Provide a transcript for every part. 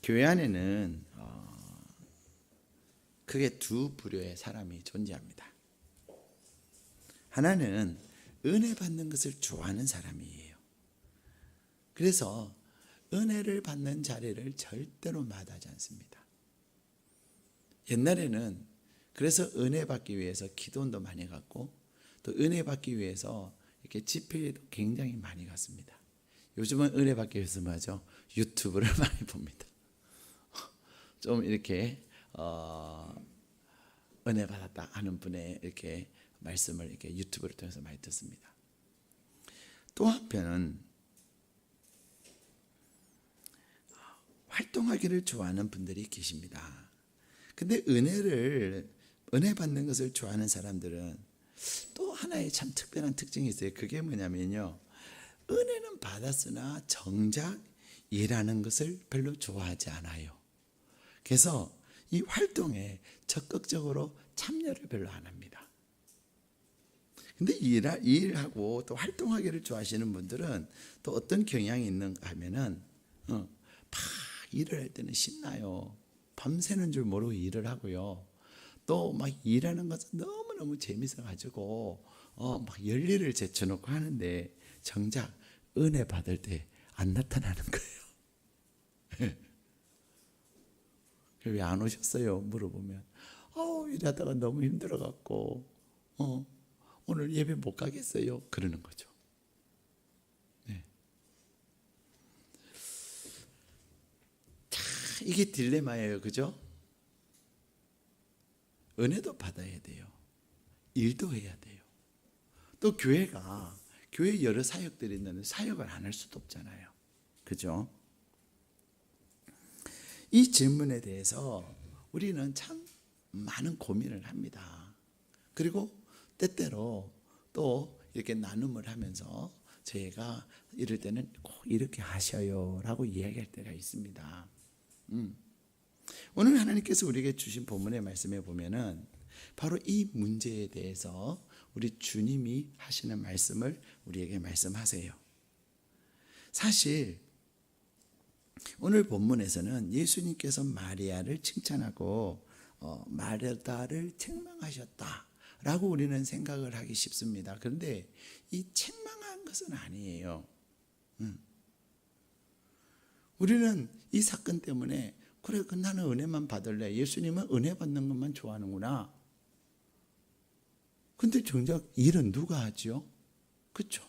교회 안에는 크게 두 부류의 사람이 존재합니다. 하나는 은혜 받는 것을 좋아하는 사람이에요. 그래서 은혜를 받는 자리를 절대로 마다하지 않습니다. 옛날에는 그래서 은혜 받기 위해서 기도원도 많이 갔고 또 은혜 받기 위해서 이렇게 집회에도 굉장히 많이 갔습니다. 요즘은 은혜 받기 위해서 뭐죠? 유튜브를 많이 봅니다. 좀 이렇게 은혜 받았다 하는 분의 이렇게 말씀을 이렇게 유튜브를 통해서 많이 듣습니다. 또 한편은 활동하기를 좋아하는 분들이 계십니다. 근데 은혜 받는 것을 좋아하는 사람들은 또 하나의 참 특별한 특징이 있어요. 그게 뭐냐면요, 은혜는 받았으나 정작 일하는 것을 별로 좋아하지 않아요. 그래서 이 활동에 적극적으로 참여를 별로 안 합니다. 근데 일하고 또 활동하기를 좋아하시는 분들은 또 어떤 경향이 있는가 하면은 막 일을 할 때는 신나요. 밤새는 줄 모르고 일을 하고요. 또 막 일하는 것은 너무너무 재밌어가지고 막 열일을 제쳐놓고 하는데 정작 은혜 받을 때 안 나타나는 거예요. 왜 안 오셨어요? 물어보면 일하다가 너무 힘들어갖고 오늘 예배 못 가겠어요. 그러는 거죠. 네. 자, 이게 딜레마예요. 그죠? 은혜도 받아야 돼요. 일도 해야 돼요. 또 교회 여러 사역들이 있는데 사역을 안 할 수도 없잖아요. 그죠? 이 질문에 대해서 우리는 참 많은 고민을 합니다. 그리고 때때로 또 이렇게 나눔을 하면서 저희가 이럴 때는 꼭 이렇게 하셔요 라고 이야기할 때가 있습니다. 오늘 하나님께서 우리에게 주신 본문의 말씀에 보면은 바로 이 문제에 대해서 우리 주님이 하시는 말씀을 우리에게 말씀하세요. 사실 오늘 본문에서는 예수님께서 마리아를 칭찬하고 마르다를 책망하셨다라고 우리는 생각을 하기 쉽습니다. 그런데 이 책망한 것은 아니에요. 우리는 이 사건 때문에 그래, 나는 은혜만 받을래. 예수님은 은혜 받는 것만 좋아하는구나. 근데 정작 일은 누가 하죠? 그렇죠?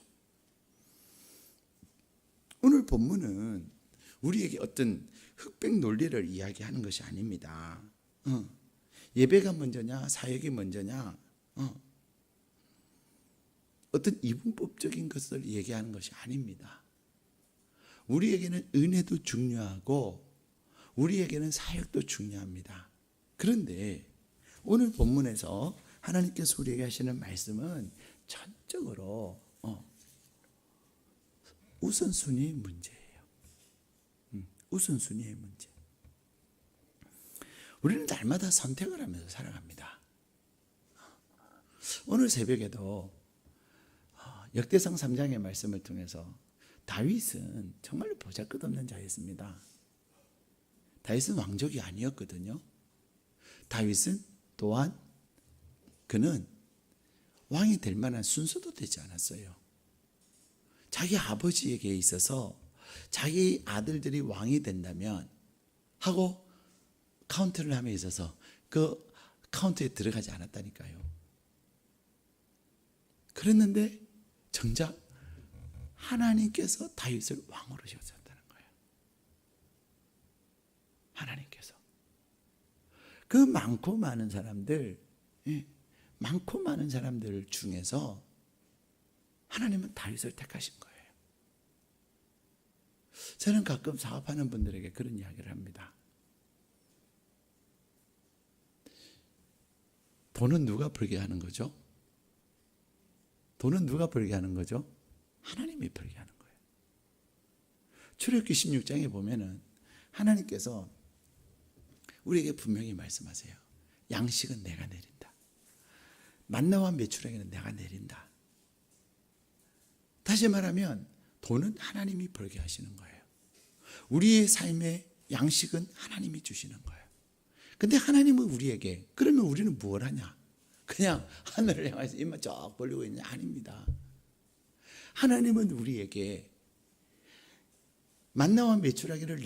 오늘 본문은 우리에게 어떤 흑백 논리를 이야기하는 것이 아닙니다. 예배가 먼저냐 사역이 먼저냐 어떤 이분법적인 것을 얘기하는 것이 아닙니다. 우리에게는 은혜도 중요하고 우리에게는 사역도 중요합니다. 그런데 오늘 본문에서 하나님께서 우리에게 하시는 말씀은 전적으로 우선순위의 문제예요. 우선순위의 문제. 우리는 날마다 선택을 하면서 살아갑니다. 오늘 새벽에도 역대상 3장의 말씀을 통해서 다윗은 정말로 보잘것없는 자였습니다. 다윗은 왕족이 아니었거든요. 다윗은 또한 그는 왕이 될 만한 순서도 되지 않았어요. 자기 아버지에게 있어서 자기 아들들이 왕이 된다면 하고 카운트를 함에 있어서 그 카운트에 들어가지 않았다니까요. 그랬는데 정작 하나님께서 다윗을 왕으로 세우셨다는 거예요. 하나님께서. 그 많고 많은 사람들 중에서 하나님은 다윗을 택하신 거예요. 저는 가끔 사업하는 분들에게 그런 이야기를 합니다. 돈은 누가 벌게 하는 거죠? 돈은 누가 벌게 하는 거죠? 하나님이 벌게 하는 거예요. 출애굽기 16장에 보면은 하나님께서 우리에게 분명히 말씀하세요. 양식은 내가 내린다. 만나와 메추라기는 내가 내린다. 다시 말하면 돈은 하나님이 벌게 하시는 거예요. 우리의 삶의 양식은 하나님이 주시는 거예요. 근데 하나님은 우리에게, 그러면 우리는 뭘 하냐? 그냥 하늘을 향해서 입만 쫙 벌리고 있냐? 아닙니다. 하나님은 우리에게 만나와 메추라기를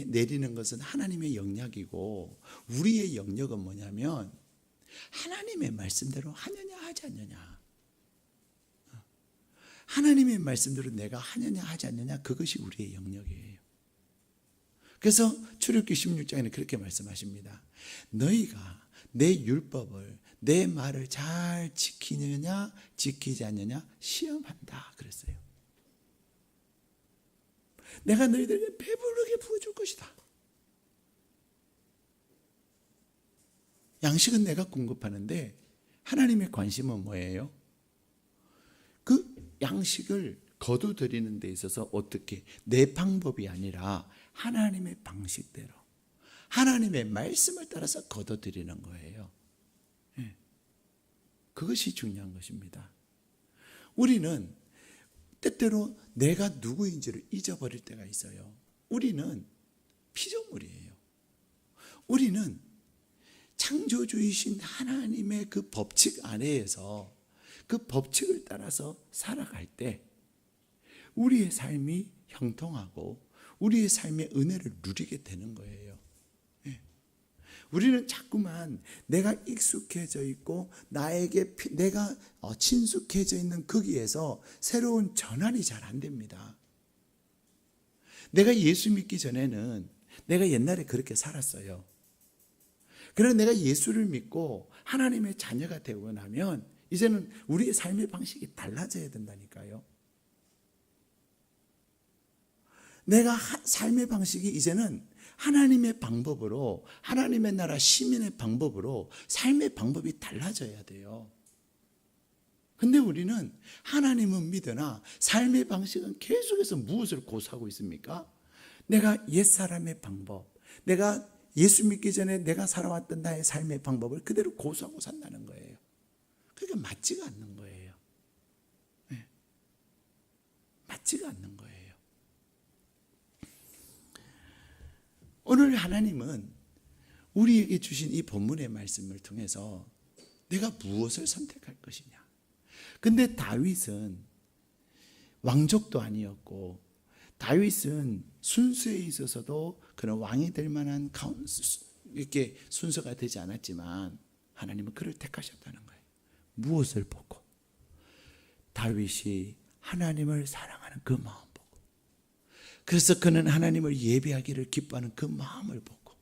내리는 것은 하나님의 영역이고, 우리의 영역은 뭐냐면 하나님의 말씀대로 하느냐 하지 않느냐, 하나님의 말씀대로 내가 하느냐 하지 않느냐, 그것이 우리의 영역이에요. 그래서 출애굽기 16장에는 그렇게 말씀하십니다. 너희가 내 율법을, 내 말을 잘 지키느냐 지키지 않느냐 시험한다 그랬어요. 내가 너희들에게 배부르게 부어줄 것이다. 양식은 내가 공급하는데 하나님의 관심은 뭐예요? 그 양식을 거두드리는 데 있어서 어떻게, 내 방법이 아니라 하나님의 방식대로, 하나님의 말씀을 따라서 거둬들이는 거예요. 그것이 중요한 것입니다. 우리는 때때로 내가 누구인지를 잊어버릴 때가 있어요. 우리는 피조물이에요. 우리는 창조주이신 하나님의 그 법칙 아래에서 그 법칙을 따라서 살아갈 때 우리의 삶이 형통하고 우리의 삶의 은혜를 누리게 되는 거예요. 우리는 자꾸만 내가 익숙해져 있고 내가 친숙해져 있는 거기에서 새로운 전환이 잘 안 됩니다. 내가 예수 믿기 전에는 내가 옛날에 그렇게 살았어요. 그러나 내가 예수를 믿고 하나님의 자녀가 되고 나면 이제는 우리의 삶의 방식이 달라져야 된다니까요. 내가 삶의 방식이 이제는 하나님의 방법으로, 하나님의 나라 시민의 방법으로 삶의 방법이 달라져야 돼요. 근데 우리는 하나님은 믿으나 삶의 방식은 계속해서 무엇을 고수하고 있습니까? 내가 옛사람의 방법, 내가 예수 믿기 전에 내가 살아왔던 나의 삶의 방법을 그대로 고수하고 산다는 거예요. 그게 맞지가 않는 거예요. 맞지가 않는 거예요. 오늘 하나님은 우리에게 주신 이 본문의 말씀을 통해서 내가 무엇을 선택할 것이냐. 근데 다윗은 왕족도 아니었고, 다윗은 순수에 있어서도 그런 왕이 될 만한 이렇게 순서가 되지 않았지만 하나님은 그를 택하셨다는 거예요. 무엇을 보고? 다윗이 하나님을 사랑하는 그 마음 보고, 그래서 그는 하나님을 예배하기를 기뻐하는 그 마음을 보고,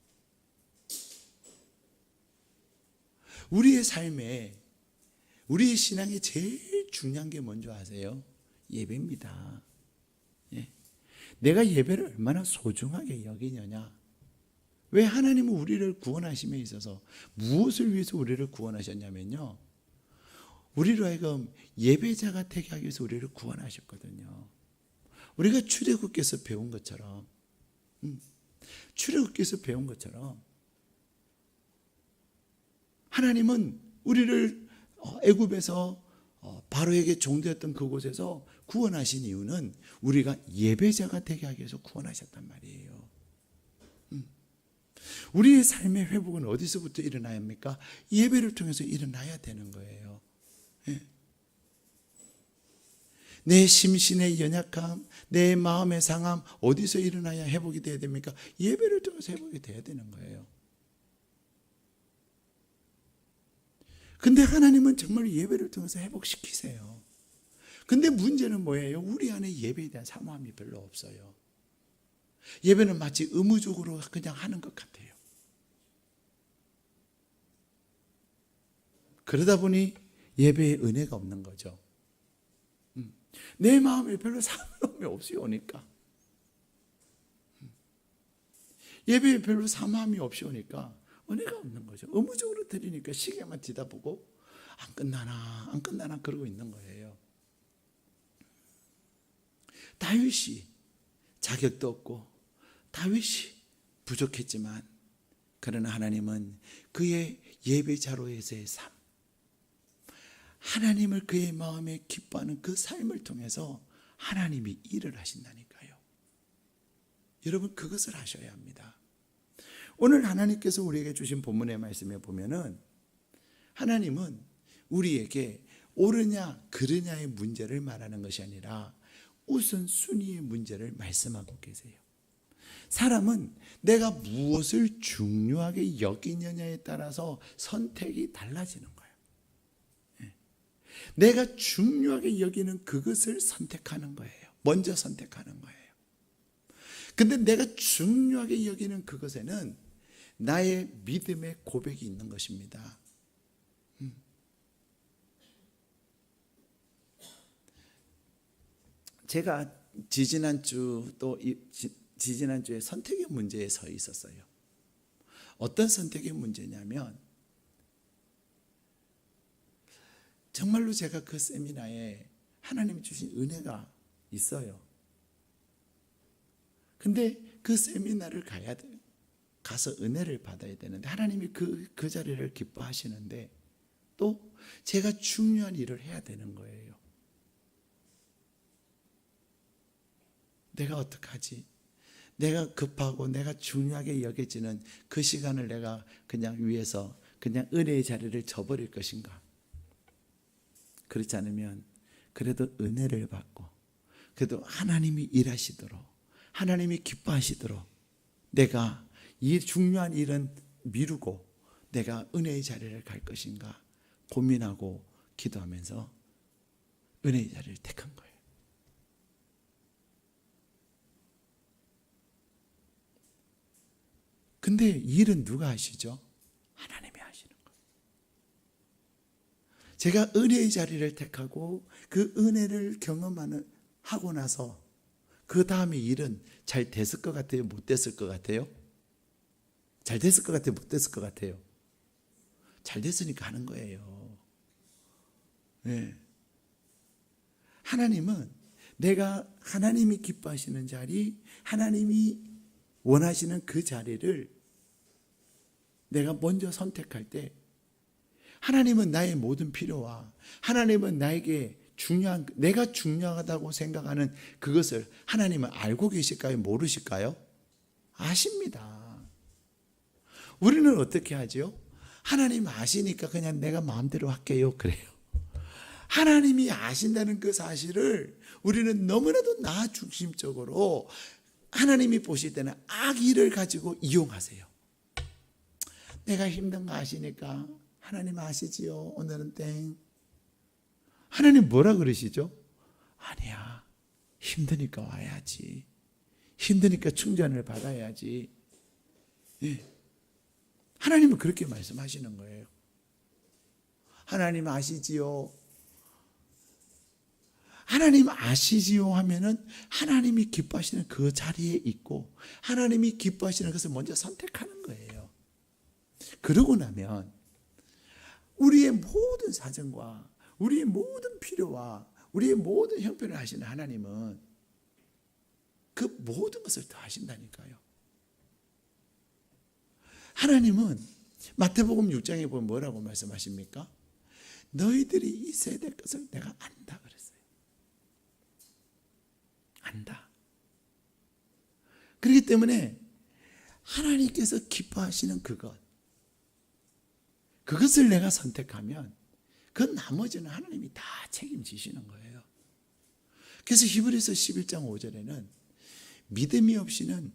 우리의 삶에, 우리의 신앙에 제일 중요한 게 뭔지 아세요? 예배입니다. 내가 예배를 얼마나 소중하게 여기느냐. 왜 하나님은 우리를 구원하심에 있어서 무엇을 위해서 우리를 구원하셨냐면요, 우리로 하여금 예배자가 되게 하기 위해서 우리를 구원하셨거든요. 우리가 출애굽기에서 배운 것처럼, 출애굽기에서 배운 것처럼 하나님은 우리를 애굽에서 바로에게 종되었던 그곳에서 구원하신 이유는 우리가 예배자가 되게 하기 위해서 구원하셨단 말이에요. 우리의 삶의 회복은 어디서부터 일어나야 합니까? 예배를 통해서 일어나야 되는 거예요. 내 심신의 연약함, 내 마음의 상함, 어디서 일어나야 회복이 돼야 됩니까? 예배를 통해서 회복이 돼야 되는 거예요. 근데 하나님은 정말 예배를 통해서 회복시키세요. 근데 문제는 뭐예요? 우리 안에 예배에 대한 사모함이 별로 없어요. 예배는 마치 의무적으로 그냥 하는 것 같아요. 그러다 보니 예배에 은혜가 없는 거죠. 내 마음에 별로 사모함이 없이 오니까, 예배에 별로 사모함이 없이 오니까 은혜가 없는 거죠. 의무적으로 드리니까 시계만 뒤다보고 안 끝나나 안 끝나나 그러고 있는 거예요. 다윗이 자격도 없고 다윗이 부족했지만, 그러나 하나님은 그의 예배자로에서의 삶, 하나님을 그의 마음에 기뻐하는 그 삶을 통해서 하나님이 일을 하신다니까요. 여러분 그것을 하셔야 합니다. 오늘 하나님께서 우리에게 주신 본문의 말씀에 보면은 하나님은 우리에게 옳으냐 그르냐의 문제를 말하는 것이 아니라 우선순위의 문제를 말씀하고 계세요. 사람은 내가 무엇을 중요하게 여기느냐에 따라서 선택이 달라지는 거예요. 내가 중요하게 여기는 그것을 선택하는 거예요. 먼저 선택하는 거예요. 근데 내가 중요하게 여기는 그것에는 나의 믿음의 고백이 있는 것입니다. 제가 지지난주에 선택의 문제에 서 있었어요. 어떤 선택의 문제냐면 정말로 제가 그 세미나에 하나님이 주신 은혜가 있어요. 근데 그 세미나를 가서 은혜를 받아야 되는데 하나님이 그 자리를 기뻐하시는데 또 제가 중요한 일을 해야 되는 거예요. 내가 어떡하지? 내가 급하고 내가 중요하게 여겨지는 그 시간을 내가 그냥 위해서 그냥 은혜의 자리를 저버릴 것인가? 그렇지 않으면 그래도 은혜를 받고 그래도 하나님이 일하시도록 하나님이 기뻐하시도록 내가 이 중요한 일은 미루고 내가 은혜의 자리를 갈 것인가 고민하고 기도하면서 은혜의 자리를 택한 거예요. 근데 일은 누가 하시죠? 하나님이 하시는 거예요. 제가 은혜의 자리를 택하고 그 은혜를 하고 나서 그 다음에 일은 잘 됐을 것 같아요? 못 됐을 것 같아요? 잘 됐을 것 같아요? 못 됐을 것 같아요? 잘 됐으니까 하는 거예요. 네. 하나님은 내가 하나님이 기뻐하시는 자리, 하나님이 원하시는 그 자리를 내가 먼저 선택할 때 하나님은 나의 모든 필요와 하나님은 나에게 내가 중요하다고 생각하는 그것을 하나님은 알고 계실까요? 모르실까요? 아십니다. 우리는 어떻게 하죠? 하나님 아시니까 그냥 내가 마음대로 할게요. 그래요. 하나님이 아신다는 그 사실을 우리는 너무나도 나 중심적으로 하나님이 보실 때는 악의를 가지고 이용하세요. 내가 힘든 거 아시니까 하나님 아시지요. 오늘은 땡. 하나님 뭐라 그러시죠? 아니야. 힘드니까 와야지. 힘드니까 충전을 받아야지. 네. 하나님은 그렇게 말씀하시는 거예요. 하나님 아시지요. 하나님 아시지요 하면은 하나님이 기뻐하시는 그 자리에 있고 하나님이 기뻐하시는 것을 먼저 선택하는 거예요. 그러고 나면 우리의 모든 사정과 우리의 모든 필요와 우리의 모든 형편을 하시는 하나님은 그 모든 것을 다 하신다니까요. 하나님은 마태복음 6장에 보면 뭐라고 말씀하십니까? 너희들이 이 세대 것을 내가 안다 그랬어요. 안다. 그렇기 때문에 하나님께서 기뻐하시는 그것을 내가 선택하면 그 나머지는 하나님이 다 책임지시는 거예요. 그래서 히브리서 11장 5절에는 믿음이 없이는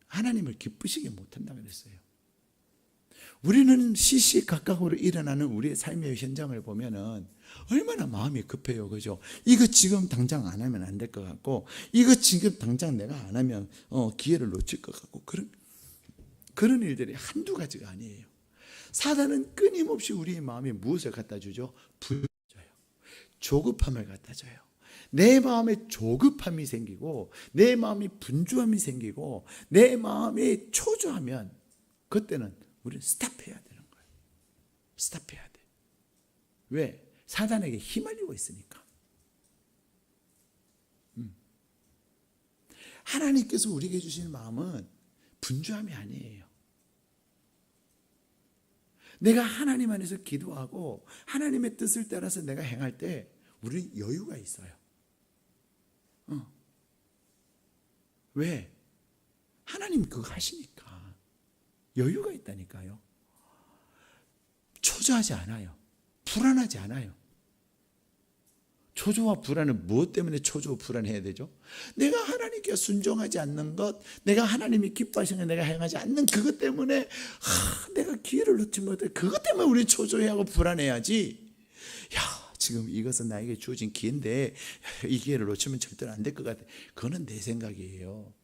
하나님을 기쁘시게 못한다 그랬어요. 우리는 시시각각으로 일어나는 우리의 삶의 현장을 보면은 얼마나 마음이 급해요. 그죠? 이거 지금 당장 안 하면 안 될 것 같고, 이거 지금 당장 내가 안 하면 기회를 놓칠 것 같고, 그런 일들이 한두 가지가 아니에요. 사단은 끊임없이 우리의 마음에 무엇을 갖다 주죠? 불을 줘요. 조급함을 갖다 줘요. 내 마음에 조급함이 생기고 내 마음에 분주함이 생기고 내 마음에 초조하면 그때는 우리는 스탑해야 되는 거예요. 스탑해야 돼. 왜? 사단에게 휘말리고 있으니까. 하나님께서 우리에게 주시는 마음은 분주함이 아니에요. 내가 하나님 안에서 기도하고 하나님의 뜻을 따라서 내가 행할 때 우리는 여유가 있어요. 왜? 하나님 그거 하시니까 여유가 있다니까요. 초조하지 않아요. 불안하지 않아요. 초조와 불안은 무엇 때문에 초조와 불안해야 되죠? 내가 하나님께 순종하지 않는 것, 내가 하나님이 기뻐하시는 것 내가 행하지 않는 그것 때문에 내가 기회를 놓지 못해. 그것 때문에 우리 초조해하고 불안해야지. 야, 지금 이것은 나에게 주어진 기회인데 이 기회를 놓치면 절대로 안 될 것 같아. 그거는 내 생각이에요.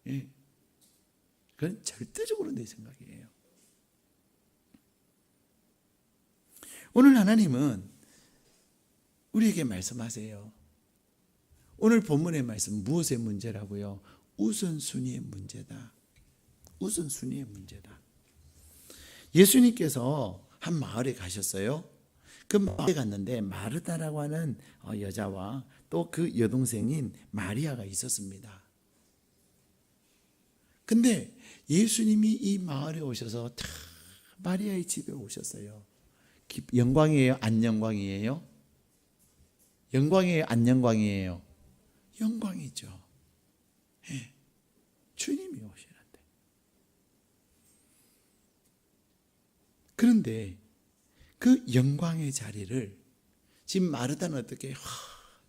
예. 그건 절대적으로 내 생각이에요. 오늘 하나님은 우리에게 말씀하세요. 오늘 본문의 말씀 무엇의 문제라고요? 우선순위의 문제다. 우선순위의 문제다. 예수님께서 한 마을에 가셨어요. 그 마을에 갔는데 마르다라고 하는 여자와 또 그 여동생인 마리아가 있었습니다. 근데 예수님이 이 마을에 오셔서 다 마리아의 집에 오셨어요. 영광이에요? 안 영광이에요? 영광이에요? 안 영광이에요? 영광이죠. 예. 주님이 오시는데. 그런데 그 영광의 자리를 지금 마르다는 어떻게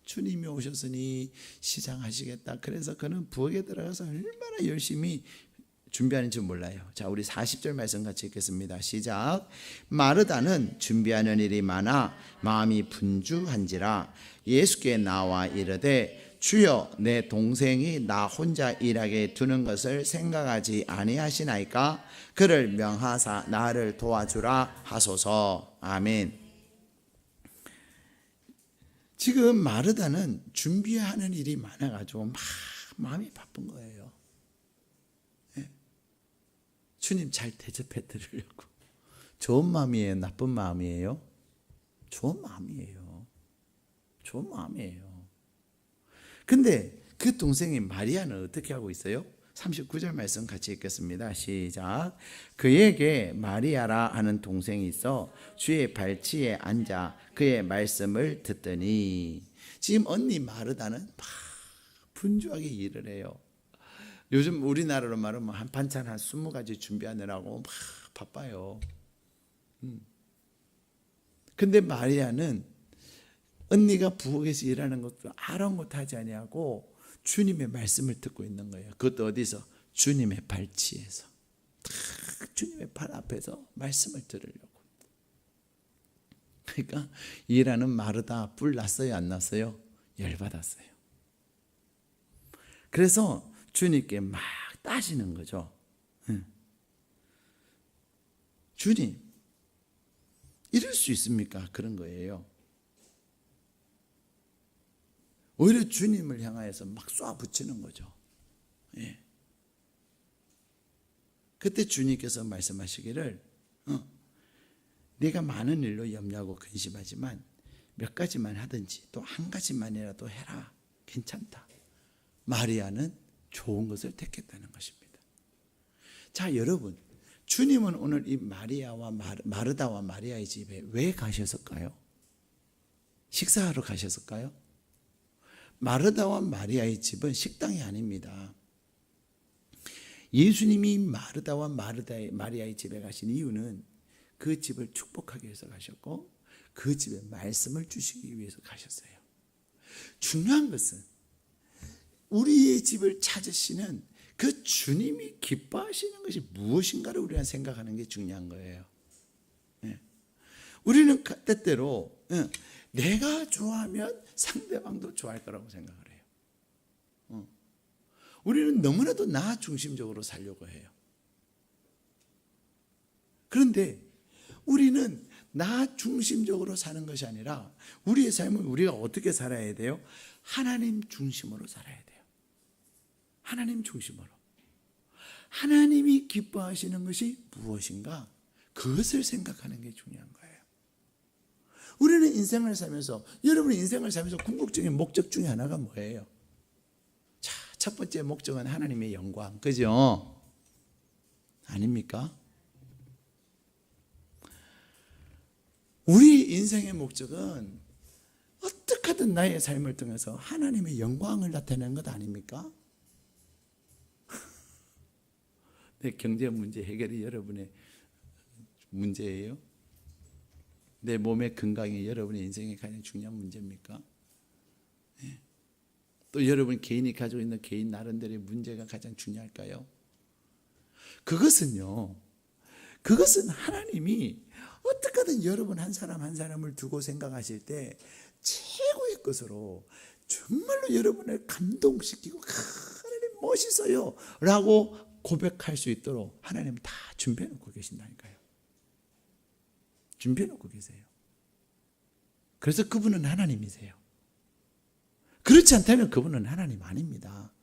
주님이 오셨으니 시장하시겠다. 그래서 그는 부엌에 들어가서 얼마나 열심히 준비하는지 몰라요. 자, 우리 40절 말씀 같이 읽겠습니다. 시작. 마르다는 준비하는 일이 많아 마음이 분주한지라 예수께 나와 이르되 주여, 내 동생이 나 혼자 일하게 두는 것을 생각하지 아니하시나이까? 그를 명하사 나를 도와주라 하소서. 아멘. 지금 마르다는 준비하는 일이 많아가지고 막 마음이 바쁜 거예요. 주님 잘 대접해 드리려고. 좋은 마음이에요? 나쁜 마음이에요? 좋은 마음이에요. 좋은 마음이에요. 근데 그 동생인 마리아는 어떻게 하고 있어요? 39절 말씀 같이 읽겠습니다. 시작. 그에게 마리아라 하는 동생이 있어 주의 발치에 앉아 그의 말씀을 듣더니. 지금 언니 마르다는 막 분주하게 일을 해요. 요즘 우리나라로 말하면 한 반찬 한 20가지 준비하느라고 막 바빠요. 근데 마리아는 언니가 부엌에서 일하는 것도 아랑곳하지 아니하고 주님의 말씀을 듣고 있는 거예요. 그것도 어디서? 주님의 발치에서. 딱 주님의 발 앞에서 말씀을 들으려고. 그러니까 일하는 마르다 뿔 났어요? 안 났어요? 열받았어요. 그래서 주님께 막 따지는 거죠. 주님, 이럴 수 있습니까? 그런 거예요. 오히려 주님을 향하여서 막 쏴붙이는 거죠. 예. 그때 주님께서 말씀하시기를 네가 많은 일로 염려하고 근심하지만 몇 가지만 하든지 또 한 가지만이라도 해라. 괜찮다. 마리아는 좋은 것을 택했다는 것입니다. 자, 여러분, 주님은 오늘 이 마리아와 마르다와 마리아의 집에 왜 가셨을까요? 식사하러 가셨을까요? 마르다와 마리아의 집은 식당이 아닙니다. 예수님이 마르다와 마리아의 집에 가신 이유는 그 집을 축복하기 위해서 가셨고 그 집에 말씀을 주시기 위해서 가셨어요. 중요한 것은 우리의 집을 찾으시는 그 주님이 기뻐하시는 것이 무엇인가를 우리가 생각하는 게 중요한 거예요. 우리는 때때로 내가 좋아하면 상대방도 좋아할 거라고 생각을 해요. 우리는 너무나도 나 중심적으로 살려고 해요. 그런데 우리는 나 중심적으로 사는 것이 아니라 우리의 삶은 우리가 어떻게 살아야 돼요? 하나님 중심으로 살아야 돼요. 하나님 중심으로. 하나님이 기뻐하시는 것이 무엇인가? 그것을 생각하는 게 중요한 거예요. 우리는 인생을 살면서, 여러분의 인생을 살면서 궁극적인 목적 중에 하나가 뭐예요? 자, 첫 번째 목적은 하나님의 영광. 그죠? 아닙니까? 우리 인생의 목적은 어떻게 하든 나의 삶을 통해서 하나님의 영광을 나타내는 것 아닙니까? 내 경제 문제 해결이 여러분의 문제예요? 내 몸의 건강이 여러분의 인생의 가장 중요한 문제입니까? 또 여러분 개인이 가지고 있는 개인 나름대로의 문제가 가장 중요할까요? 그것은 하나님이 어떻게든 여러분 한 사람 한 사람을 두고 생각하실 때 최고의 것으로 정말로 여러분을 감동시키고 하나님 멋있어요 라고 고백할 수 있도록 하나님은 다 준비해 놓고 계신다니까요. 준비해 놓고 계세요. 그래서 그분은 하나님이세요. 그렇지 않다면 그분은 하나님 아닙니다.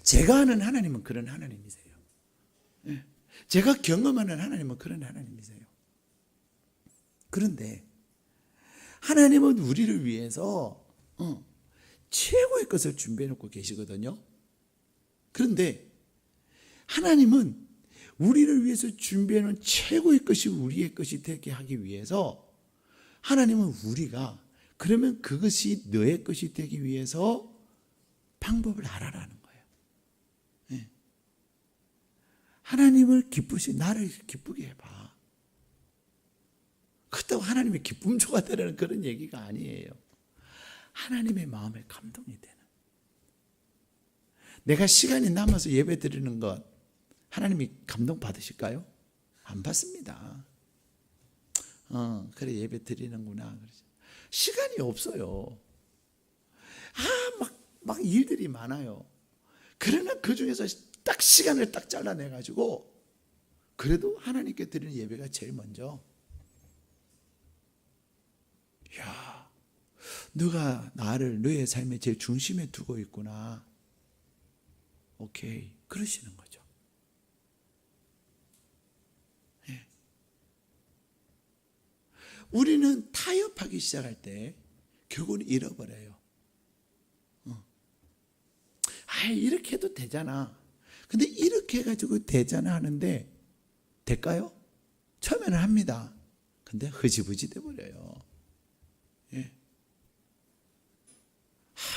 제가 아는 하나님은 그런 하나님이세요. 제가 경험하는 하나님은 그런 하나님이세요. 그런데 하나님은 우리를 위해서 최고의 것을 준비해 놓고 계시거든요. 그런데 하나님은 우리를 위해서 준비해 놓은 최고의 것이 우리의 것이 되게 하기 위해서 하나님은 우리가 그러면 그것이 너의 것이 되기 위해서 방법을 알아라는 거예요. 하나님을 나를 기쁘게 해봐. 그렇다고 하나님의 기쁨조가 되라는 그런 얘기가 아니에요. 하나님의 마음에 감동이 되는. 내가 시간이 남아서 예배 드리는 것 하나님이 감동 받으실까요? 안 받습니다. 그래 예배 드리는구나. 시간이 없어요. 막 일들이 많아요. 그러나 그 중에서 딱 시간을 딱 잘라내가지고 그래도 하나님께 드리는 예배가 제일 먼저. 야, 너가 나를 너의 삶의 제일 중심에 두고 있구나. 오케이, 그러시는 거죠. 예. 우리는 타협하기 시작할 때 결국은 잃어버려요. 이렇게 해도 되잖아. 근데 이렇게 해가지고 되잖아 하는데 될까요? 처음에는 합니다. 근데 흐지부지 돼버려요. 예.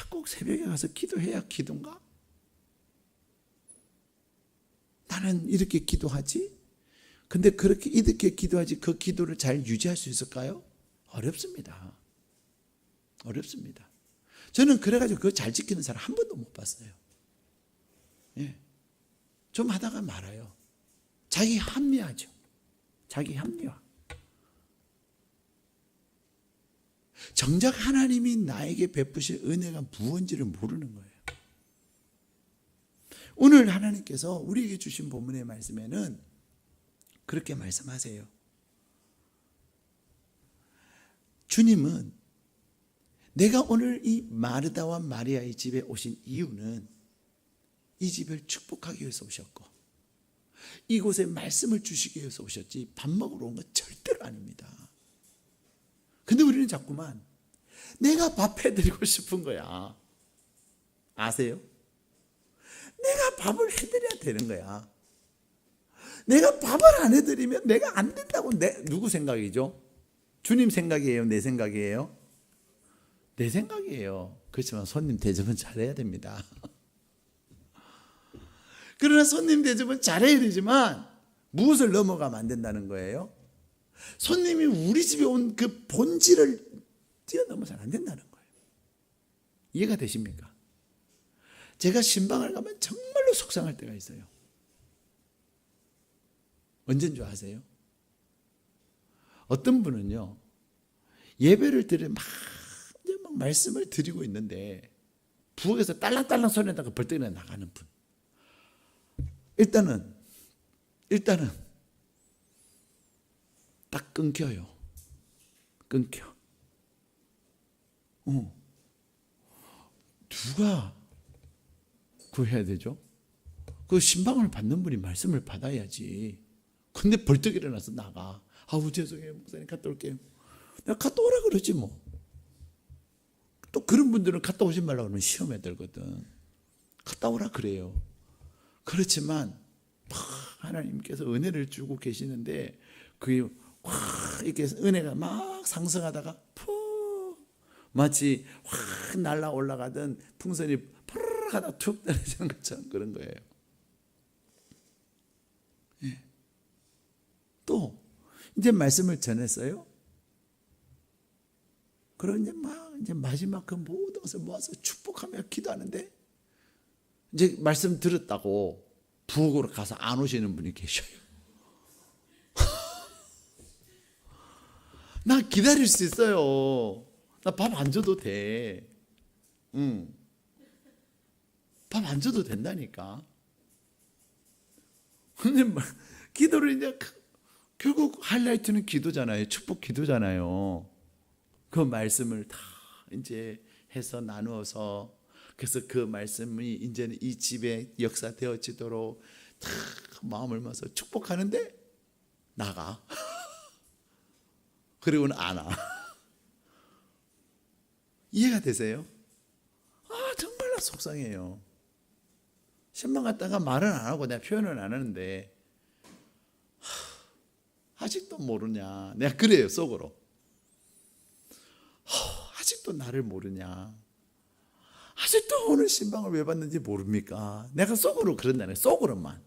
꼭 새벽에 가서 기도해야 기도인가? 나는 이렇게 기도하지? 근데 그렇게 이렇게 기도하지 그 기도를 잘 유지할 수 있을까요? 어렵습니다. 어렵습니다. 저는 그래가지고 그거 잘 지키는 사람 한 번도 못 봤어요. 예. 좀 하다가 말아요. 자기 합리화죠. 자기 합리화. 정작 하나님이 나에게 베푸실 은혜가 무언지를 모르는 거예요. 오늘 하나님께서 우리에게 주신 본문의 말씀에는 그렇게 말씀하세요. 주님은 내가 오늘 이 마르다와 마리아의 집에 오신 이유는 이 집을 축복하기 위해서 오셨고 이곳에 말씀을 주시기 위해서 오셨지 밥 먹으러 온 건 절대로 아닙니다. 근데 우리는 자꾸만 내가 밥 해드리고 싶은 거야. 아세요? 내가 밥을 해드려야 되는 거야. 내가 밥을 안 해드리면 내가 안 된다고 누구 생각이죠? 주님 생각이에요? 내 생각이에요? 내 생각이에요. 그렇지만 손님 대접은 잘해야 됩니다. 그러나 손님 대접은 잘해야 되지만 무엇을 넘어가면 안 된다는 거예요? 손님이 우리 집에 온 그 본질을 뛰어넘어서는 안 된다는 거예요. 이해가 되십니까? 제가 신방을 가면 정말로 속상할 때가 있어요. 언제인 줄 아세요? 어떤 분은요, 예배를 드리면 막 말씀을 드리고 있는데 부엌에서 딸랑딸랑 소리 나다가 벌떡 일어나 나가는 분. 일단은 딱 끊겨요. 끊겨. 누가 구해야 되죠? 그 신방을 받는 분이 말씀을 받아야지. 근데 벌떡 일어나서 나가. 아우 죄송해요 목사님 갔다 올게요. 내가 갔다 오라 그러지 뭐. 또 그런 분들은 갔다 오지 말라고 그러면 시험에 들거든. 갔다 오라 그래요. 그렇지만 하나님께서 은혜를 주고 계시는데 그게 확 이렇게 은혜가 막 상승하다가 푹 마치 확 날아 올라가던 풍선이 푸르르 하다 툭 떨어지는 것처럼 그런 거예요. 이제 말씀을 전했어요. 그리고 이제 마지막 그 모든 것을 모아서 축복하며 기도하는데, 이제 말씀 들었다고 부엌으로 가서 안 오시는 분이 계셔요. 나 기다릴 수 있어요. 나 밥 안 줘도 돼. 밥 안 줘도 된다니까. 근데 기도를 이제 결국 하이라이트는 기도잖아요. 축복 기도잖아요. 그 말씀을 다 이제 해서 나누어서, 그래서 그 말씀이 이제는 이 집에 역사되어지도록 다 마음을 모아서 축복하는데 나가. 그리고는 안 와. 이해가 되세요? 정말로 속상해요. 신방 갔다가 말은 안 하고 내가 표현을 안 하는데, 아직도 모르냐. 내가 그래요, 속으로. 아직도 나를 모르냐. 아직도 오늘 신방을 왜 받는지 모릅니까? 내가 속으로 그런다네. 속으로만.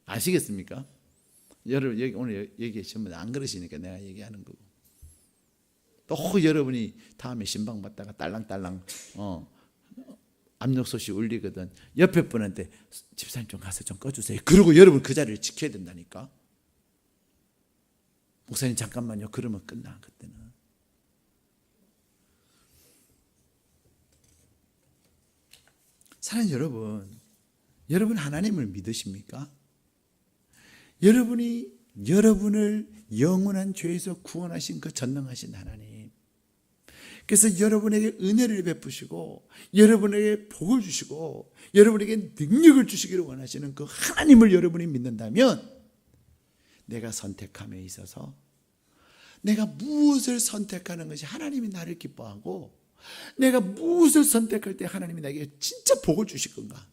아시겠습니까? 여러분 오늘 얘기하시면 안 그러시니까 내가 얘기하는 거고. 또 여러분이 다음에 신방 받다가 딸랑딸랑 압력솥이 울리거든. 옆에 분한테 집사님 좀 가서 좀 꺼주세요. 그리고 여러분 그 자리를 지켜야 된다니까. 목사님 잠깐만요. 그러면 끝나. 그때는. 사랑하는 여러분 하나님을 믿으십니까? 여러분을 영원한 죄에서 구원하신 그 전능하신 하나님, 그래서 여러분에게 은혜를 베푸시고 여러분에게 복을 주시고 여러분에게 능력을 주시기를 원하시는 그 하나님을 여러분이 믿는다면, 내가 선택함에 있어서 내가 무엇을 선택하는 것이 하나님이 나를 기뻐하고, 내가 무엇을 선택할 때 하나님이 나에게 진짜 복을 주실 건가,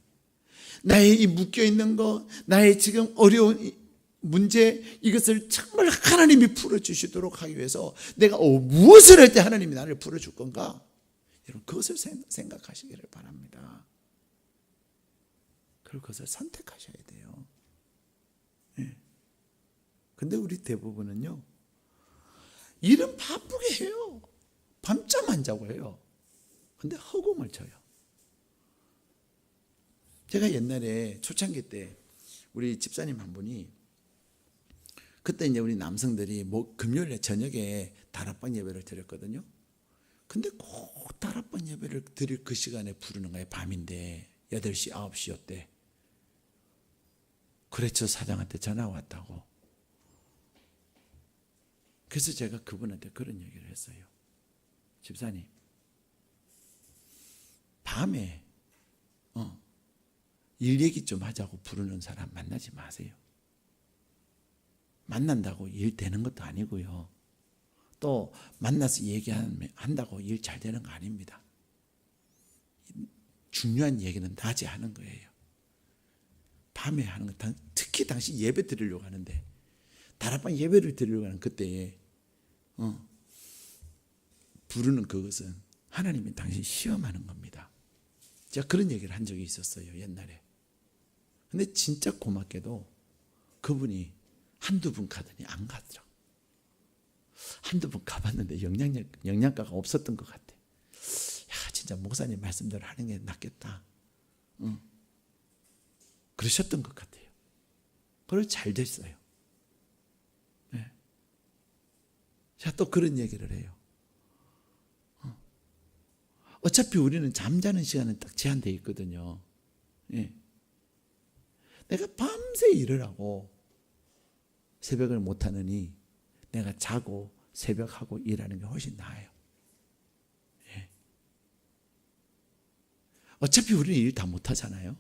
나의 이 묶여있는 것, 나의 지금 어려운 문제, 이것을 정말 하나님이 풀어주시도록 하기 위해서 내가 무엇을 할 때 하나님이 나를 풀어줄 건가, 여러분 그것을 생각하시기를 바랍니다. 그리고 그것을 선택하셔야 돼요. 근데 우리 대부분은요, 일은 바쁘게 해요. 밤잠 안 자고 해요. 근데 허공을 쳐요. 제가 옛날에 초창기 때 우리 집사님 한 분이, 그때 이제 우리 남성들이 금요일에 저녁에 다락방 예배를 드렸거든요. 근데 꼭 다락방 예배를 드릴 그 시간에 부르는 거예요. 밤인데 8시, 9시였대. 그래서 사장한테 전화가 왔다고. 그래서 제가 그분한테 그런 얘기를 했어요. 집사님, 밤에 일 얘기 좀 하자고 부르는 사람 만나지 마세요. 만난다고 일 되는 것도 아니고요. 또 만나서 얘기한다고 일 잘 되는 거 아닙니다. 중요한 얘기는 낮에 하는 거예요. 밤에 하는 거, 특히 당시 예배 드리려고 하는데, 다락방 예배를 드리려고 하는 그때에 부르는 그것은 하나님이 당신 시험하는 겁니다. 제가 그런 얘기를 한 적이 있었어요, 옛날에. 근데 진짜 고맙게도 그분이 한두 분 가더니 안 가더라고. 한두 번 가봤는데 영양가가 없었던 것 같아. 야, 진짜 목사님 말씀대로 하는 게 낫겠다. 그러셨던 것 같아요. 그래서 잘 됐어요. 네. 제가 또 그런 얘기를 해요. 어차피 우리는 잠자는 시간은 딱 제한되어 있거든요. 예. 내가 밤새 일을 하고 새벽을 못하느니 내가 자고 새벽하고 일하는 게 훨씬 나아요. 예. 어차피 우리는 일 다 못하잖아요.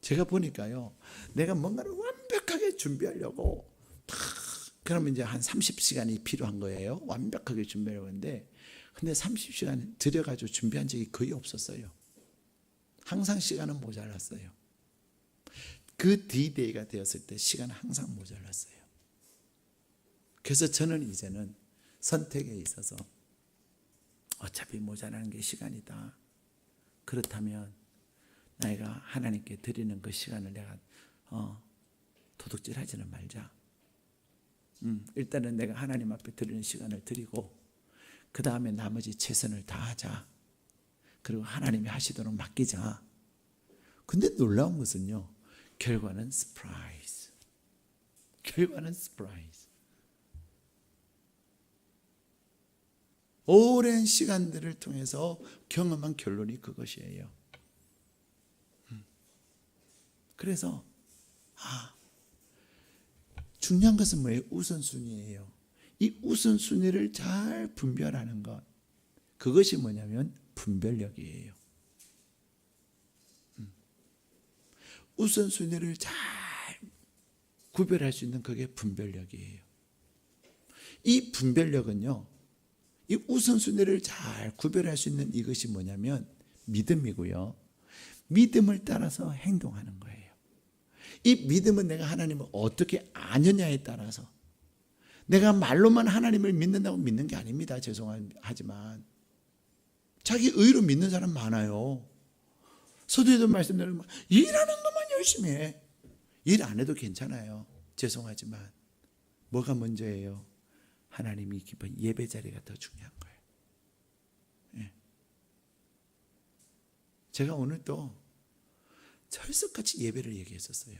제가 보니까요, 내가 뭔가를 완벽하게 준비하려고 그러면 이제 한 30시간이 필요한 거예요. 완벽하게 준비하려고 했는데, 근데 30시간 들여가지고 준비한 적이 거의 없었어요. 항상 시간은 모자랐어요. 그 D-Day가 되었을 때 시간은 항상 모자랐어요. 그래서 저는 이제는 선택에 있어서 어차피 모자라는 게 시간이다. 그렇다면 내가 하나님께 드리는 그 시간을 내가 도둑질하지는 말자. 일단은 내가 하나님 앞에 드리는 시간을 드리고 그 다음에 나머지 최선을 다하자. 그리고 하나님이 하시도록 맡기자. 근데 놀라운 것은요, 결과는 서프라이즈. 결과는 서프라이즈. 오랜 시간들을 통해서 경험한 결론이 그것이에요. 그래서 중요한 것은 뭐예요? 우선순위예요. 이 우선순위를 잘 분별하는 것, 그것이 뭐냐면 분별력이에요. 우선순위를 잘 구별할 수 있는 그게 분별력이에요. 이 분별력은요, 이 우선순위를 잘 구별할 수 있는 이것이 뭐냐면 믿음이고요. 믿음을 따라서 행동하는 거예요. 이 믿음은 내가 하나님을 어떻게 아느냐에 따라서, 내가 말로만 하나님을 믿는다고 믿는 게 아닙니다. 죄송하지만 자기 의로 믿는 사람 많아요. 서두에도 말씀드리면 일하는 것만 열심히 해. 일 안 해도 괜찮아요. 죄송하지만 뭐가 먼저예요? 하나님이 기뻐 예배 자리가 더 중요한 거예요. 예. 제가 오늘 또 철석같이 예배를 얘기했었어요.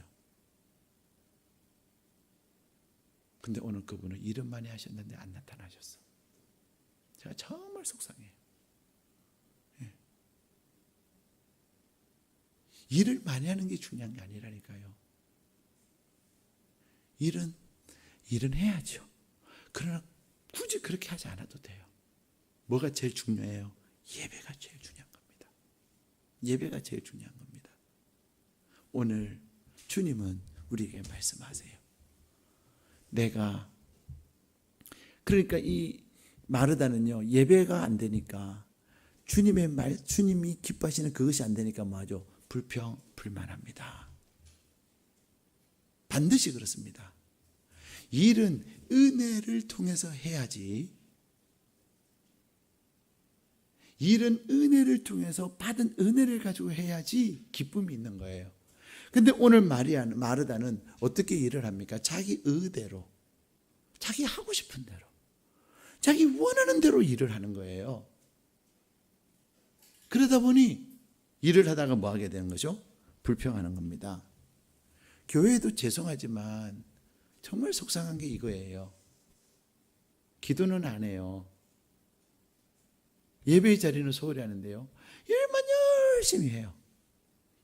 근데 오늘 그분은 일은 많이 하셨는데 안 나타나셨어. 제가 정말 속상해요. 예. 일을 많이 하는 게 중요한 게 아니라니까요. 일은 해야죠. 그러나 굳이 그렇게 하지 않아도 돼요. 뭐가 제일 중요해요? 예배가 제일 중요한 겁니다. 예배가 제일 중요한 겁니다. 오늘 주님은 우리에게 말씀하세요. 그러니까 이 마르다는요, 예배가 안 되니까 주님이 기뻐하시는 그것이 안 되니까 뭐하죠? 불만합니다. 반드시 그렇습니다. 일은 은혜를 통해서 해야지. 일은 은혜를 통해서 받은 은혜를 가지고 해야지 기쁨이 있는 거예요. 근데 오늘 마르다는 어떻게 일을 합니까? 자기 의대로, 자기 하고 싶은 대로, 자기 원하는 대로 일을 하는 거예요. 그러다 보니 일을 하다가 뭐 하게 되는 거죠? 불평하는 겁니다. 교회도 죄송하지만 정말 속상한 게 이거예요. 기도는 안 해요. 예배의 자리는 소홀히 하는데요, 일만 열심히 해요.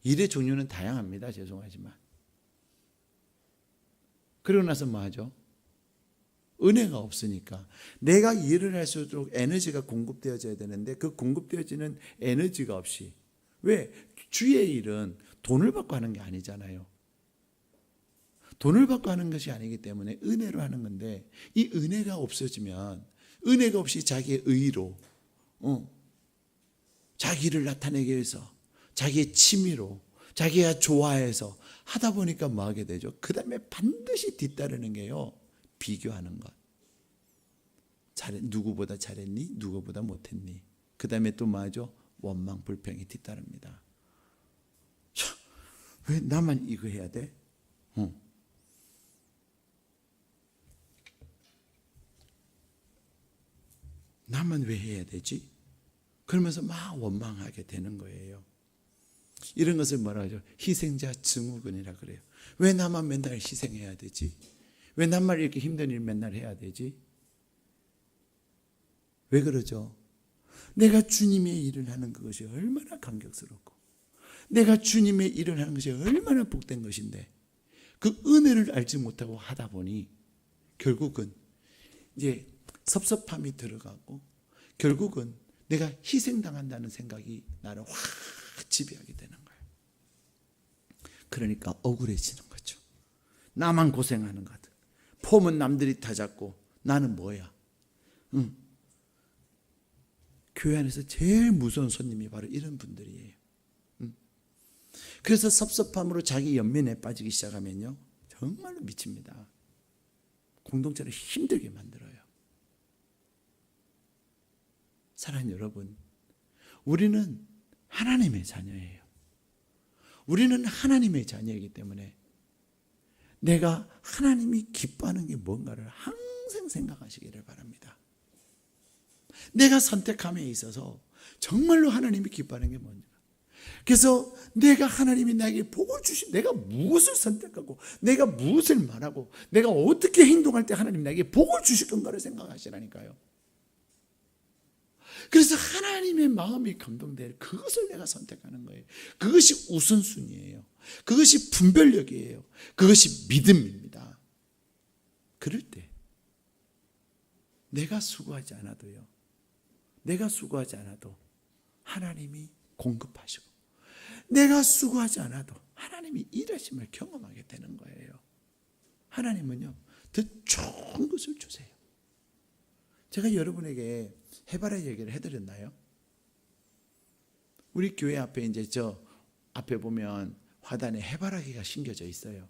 일의 종류는 다양합니다. 죄송하지만. 그러고 나서 뭐 하죠? 은혜가 없으니까. 내가 일을 할수록 에너지가 공급되어져야 되는데 그 공급되어지는 에너지가 없이. 왜? 주의 일은 돈을 받고 하는 게 아니잖아요. 돈을 받고 하는 것이 아니기 때문에 은혜로 하는 건데, 이 은혜가 없어지면, 은혜가 없이 자기의 의로 자기를 나타내기 위해서 자기의 취미로 자기가 좋아해서 하다 보니까 뭐 하게 되죠? 그 다음에 반드시 뒤따르는 게요, 비교하는 것. 누구보다 잘했니? 누구보다 못했니? 그 다음에 또 뭐 하죠? 원망, 불평이 뒤따릅니다. 왜 나만 이거 해야 돼? 나만 왜 해야 되지? 그러면서 막 원망하게 되는 거예요. 이런 것을 뭐라 하죠? 희생자 증후군이라 그래요. 왜 나만 맨날 희생해야 되지? 왜 나만 이렇게 힘든 일 맨날 해야 되지? 왜 그러죠? 내가 주님의 일을 하는 그것이 얼마나 감격스럽고, 내가 주님의 일을 하는 것이 얼마나 복된 것인데, 그 은혜를 알지 못하고 하다 보니 결국은 이제 섭섭함이 들어가고, 결국은 내가 희생당한다는 생각이 나를 확 지배하게 되는 거예요. 그러니까 억울해지는 거죠. 나만 고생하는 것. 폼은 남들이 다 잡고 나는 뭐야? 교회 안에서 제일 무서운 손님이 바로 이런 분들이에요. 그래서 섭섭함으로 자기 연민에 빠지기 시작하면요, 정말로 미칩니다. 공동체를 힘들게 만들어요. 사랑하는 여러분, 우리는 하나님의 자녀예요. 우리는 하나님의 자녀이기 때문에 내가 하나님이 기뻐하는 게 뭔가를 항상 생각하시기를 바랍니다. 내가 선택함에 있어서 정말로 하나님이 기뻐하는 게 뭔가. 그래서 내가 하나님이 나에게 복을 주신, 내가 무엇을 선택하고 내가 무엇을 말하고 내가 어떻게 행동할 때 하나님 나에게 복을 주실 건가를 생각하시라니까요. 그래서 하나님의 마음이 감동될 그것을 내가 선택하는 거예요. 그것이 우선순위예요. 그것이 분별력이에요. 그것이 믿음입니다. 그럴 때 내가 수고하지 않아도요, 내가 수고하지 않아도 하나님이 공급하시고, 내가 수고하지 않아도 하나님이 일하심을 경험하게 되는 거예요. 하나님은요, 더 좋은 것을 주세요. 제가 여러분에게 해바라기 얘기를 해드렸나요? 우리 교회 앞에 이제 저 앞에 보면 화단에 해바라기가 심겨져 있어요.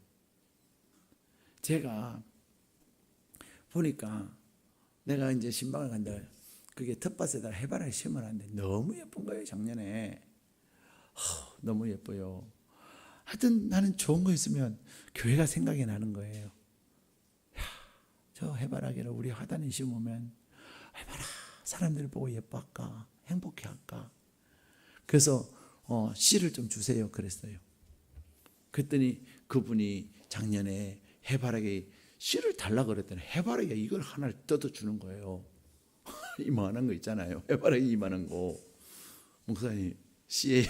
제가 보니까 내가 이제 신방을 간다. 그게 텃밭에다 해바라기 심어놨는데 너무 예쁜 거예요, 작년에. 너무 예뻐요. 하여튼 나는 좋은 거 있으면 교회가 생각이 나는 거예요. 저 해바라기를 우리 화단에 심으면 얼마나 사람들 보고 예뻐할까, 행복해할까. 그래서 씨를 좀 주세요 그랬어요. 그랬더니 그분이 작년에 해바라기 씨를 달라고 그랬더니 해바라기가 이걸 하나를 뜯어주는 거예요. 이만한 거 있잖아요. 해바라기 이만한 거. 목사님 씨예요.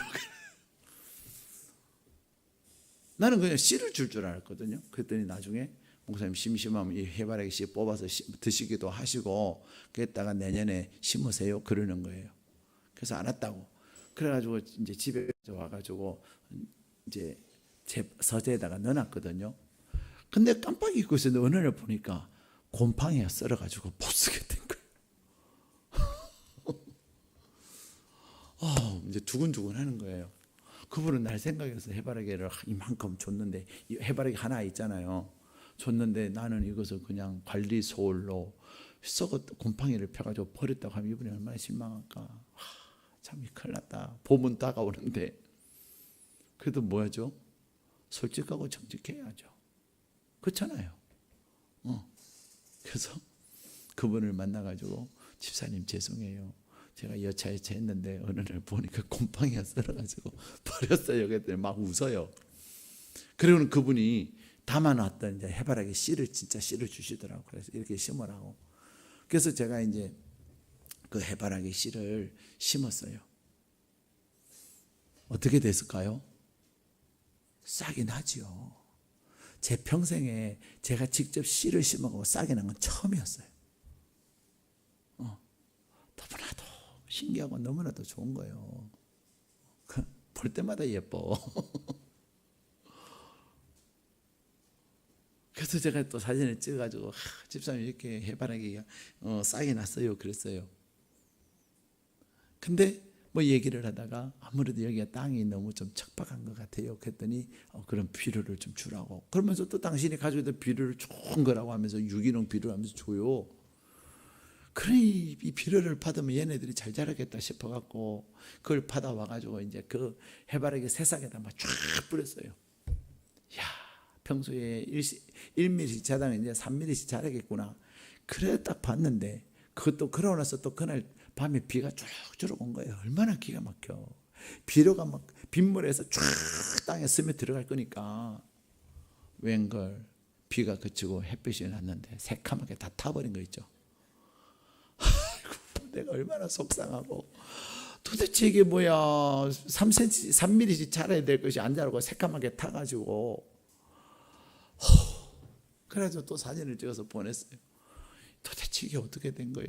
나는 그냥 씨를 줄 줄 알았거든요. 그랬더니 나중에 목사님 심심하면 이 해바라기 씨 뽑아서 드시기도 하시고 그랬다가 내년에 심으세요 그러는 거예요. 그래서 알았다고. 그래가지고 이제 집에 와가지고 이제 제 서재에다가 넣어놨거든요. 근데 깜빡 잊고 있었는데 어느 날 보니까 곰팡이가 썰어가지고 못 쓰게 된 거예요. 이제 두근두근 하는 거예요. 그분은 날 생각해서 해바라기를 이만큼 줬는데, 해바라기 하나 있잖아요. 줬는데 나는 이것을 그냥 관리 소홀로 썩었다 곰팡이를 펴가지고 버렸다고 하면 이분이 얼마나 실망할까. 참 큰일 났다. 봄은 다가오는데. 그래도 뭐야죠? 솔직하고 정직해야죠. 그렇잖아요. 그래서 그분을 만나가지고 집사님 죄송해요. 제가 여차여차 했는데 어느 날 보니까 곰팡이가 썰어가지고 버렸어요. 그랬더니 막 웃어요. 그리고는 그분이 담아놨던 이제 해바라기 씨를 진짜 씨를 주시더라고. 그래서 이렇게 심으라고. 그래서 제가 이제 그 해바라기 씨를 심었어요. 어떻게 됐을까요? 싹이 나지요. 제 평생에 제가 직접 씨를 심어가고 싹이 난 건 처음이었어요. 너무나도 신기하고 너무나도 좋은 거예요. 볼 때마다 예뻐. 그래서 제가 또 사진을 찍어가지고 집사님 이렇게 해바라기가 싹이 났어요 그랬어요. 근데 뭐 얘기를 하다가 아무래도 여기가 땅이 너무 좀 척박한 것 같아요. 그랬더니 그런 비료를 좀 주라고. 그러면서 또 당신이 가지고 있던 비료를 좋은 거라고 하면서 유기농 비료를 하면서 줘요. 그러니 이 비료를 받으면 얘네들이 잘 자라겠다 싶어갖고 그걸 받아와가지고 이제 그 해바라기 새싹에다 막 쫙 뿌렸어요. 야, 평소에 1mm씩 자라면 이제 3mm씩 자라겠구나. 그래 딱 봤는데 그것도 그러고 나서 또 그날 밤에 비가 쭉쭉 온 거예요. 얼마나 기가 막혀. 비료가 막 빗물에서 쫙 땅에 스며 들어갈 거니까 웬걸 비가 그치고 햇빛이 났는데 새카맣게 다 타버린 거 있죠. 아이고, 내가 얼마나 속상하고 도대체 이게 뭐야 3cm, 3mm씩 자라야 될 것이 안 자라고 새까맣게 타가지고 그래가지고 또 사진을 찍어서 보냈어요. 도대체 이게 어떻게 된 거예요?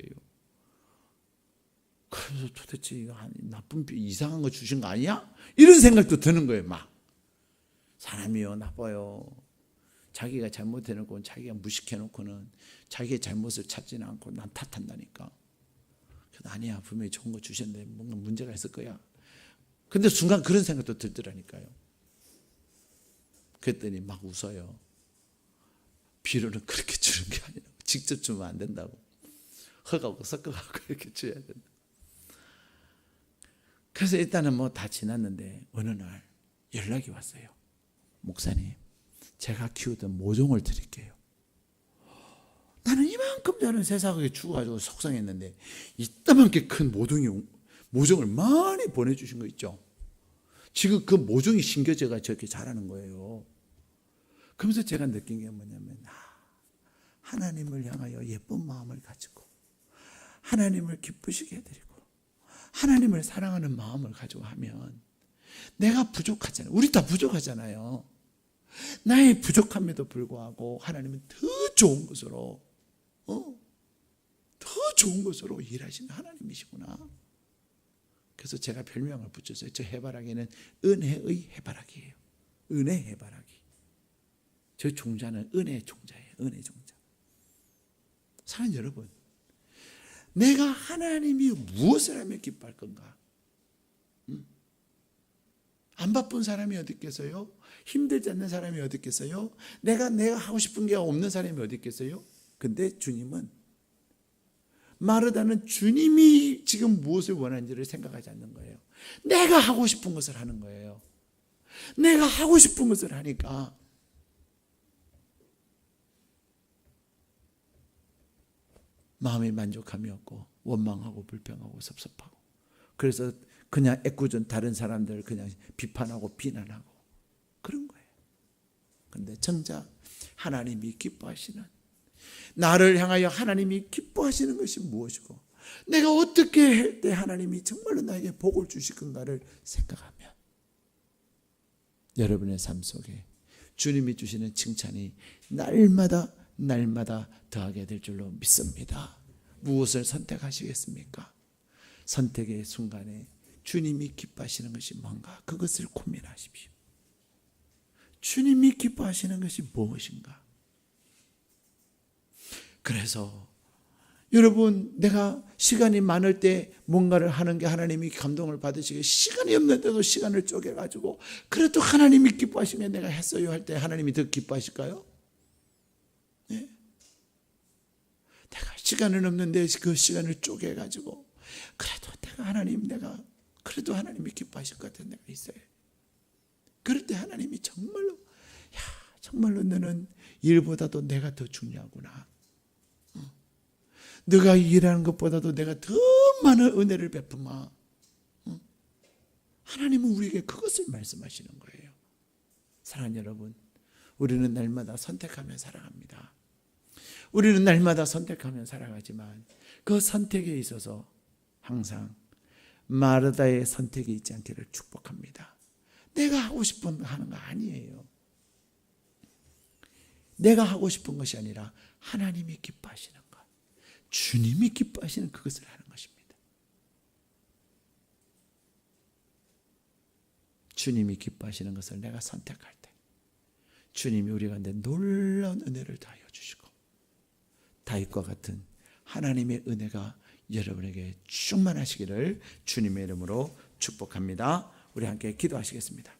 그래서 도대체 이거 나쁜 이상한 거 주신 거 아니야? 이런 생각도 드는 거예요. 막 사람이요 나빠요. 자기가 잘못해놓고 자기가 무식해놓고는 자기의 잘못을 찾지는 않고 난 탓한다니까. 그래서 아니야 분명히 좋은 거 주셨는데 뭔가 문제가 있을 거야. 근데 순간 그런 생각도 들더라니까요. 그랬더니 막 웃어요. 비료는 그렇게 주는 게 아니라 직접 주면 안 된다고. 흙하고 섞어갖고 이렇게 줘야 된다. 그래서 일단은 뭐 다 지났는데 어느 날 연락이 왔어요. 목사님 제가 키우던 모종을 드릴게요. 나는 이만큼 자는 새싹하게 죽어가지고 속상했는데 이따만큼 큰 모종을 많이 보내주신 거 있죠. 지금 그 모종이 심겨져가 저렇게 자라는 거예요. 그러면서 제가 느낀 게 뭐냐면 하나님을 향하여 예쁜 마음을 가지고 하나님을 기쁘시게 해드리고 하나님을 사랑하는 마음을 가지고 하면 내가 부족하잖아요. 우리 다 부족하잖아요. 나의 부족함에도 불구하고 하나님은 더 좋은 것으로 일하시는 하나님이시구나. 그래서 제가 별명을 붙였어요. 저 해바라기는 은혜의 해바라기예요. 은혜 해바라기. 저 종자는 은혜 종자예요. 은혜 종자. 사랑하는 여러분, 내가 하나님이 무엇을 하면 기뻐할 건가? 안 바쁜 사람이 어디 있겠어요? 힘들지 않는 사람이 어디 있겠어요? 내가 하고 싶은 게 없는 사람이 어디 있겠어요? 근데 주님은 마르다는 주님이 지금 무엇을 원하는지를 생각하지 않는 거예요. 내가 하고 싶은 것을 하는 거예요. 내가 하고 싶은 것을 하니까 마음이 만족함이 없고 원망하고 불평하고 섭섭하고, 그래서 그냥 애꿎은 다른 사람들을 그냥 비판하고 비난하고 그런 거예요. 그런데 정작 하나님이 기뻐하시는, 나를 향하여 하나님이 기뻐하시는 것이 무엇이고 내가 어떻게 할 때 하나님이 정말로 나에게 복을 주실 건가를 생각하면 여러분의 삶 속에 주님이 주시는 칭찬이 날마다 더하게 될 줄로 믿습니다. 무엇을 선택하시겠습니까? 선택의 순간에 주님이 기뻐하시는 것이 뭔가, 그것을 고민하십시오. 주님이 기뻐하시는 것이 무엇인가? 그래서 여러분, 내가 시간이 많을 때 뭔가를 하는 게 하나님이 감동을 받으시게, 시간이 없는데도 시간을 쪼개가지고 그래도 하나님이 기뻐하시면 내가 했어요 할 때 하나님이 더 기뻐하실까요? 네? 내가 시간은 없는데 그 시간을 쪼개가지고 그래도 내가 그래도 하나님이 기뻐하실 것 같은 데가 있어요. 그럴 때 하나님이 정말로 너는 일보다도 내가 더 중요하구나. 너가 일하는 것보다도 내가 더 많은 은혜를 베푸마. 하나님은 우리에게 그것을 말씀하시는 거예요. 사랑하는 여러분, 우리는 날마다 선택하며 살아갑니다. 우리는 날마다 선택하며 살아가지만 그 선택에 있어서 항상 마르다의 선택이 있지 않기를 축복합니다. 내가 하고 싶은 거 하는 거 아니에요. 내가 하고 싶은 것이 아니라 하나님이 기뻐하시는 것, 주님이 기뻐하시는 그것을 하는 것입니다. 주님이 기뻐하시는 것을 내가 선택할 때 주님이 우리 가운데 놀라운 은혜를 다하여 주시고 다윗과 같은 하나님의 은혜가 여러분에게 충만하시기를 주님의 이름으로 축복합니다. 우리 함께 기도하시겠습니다.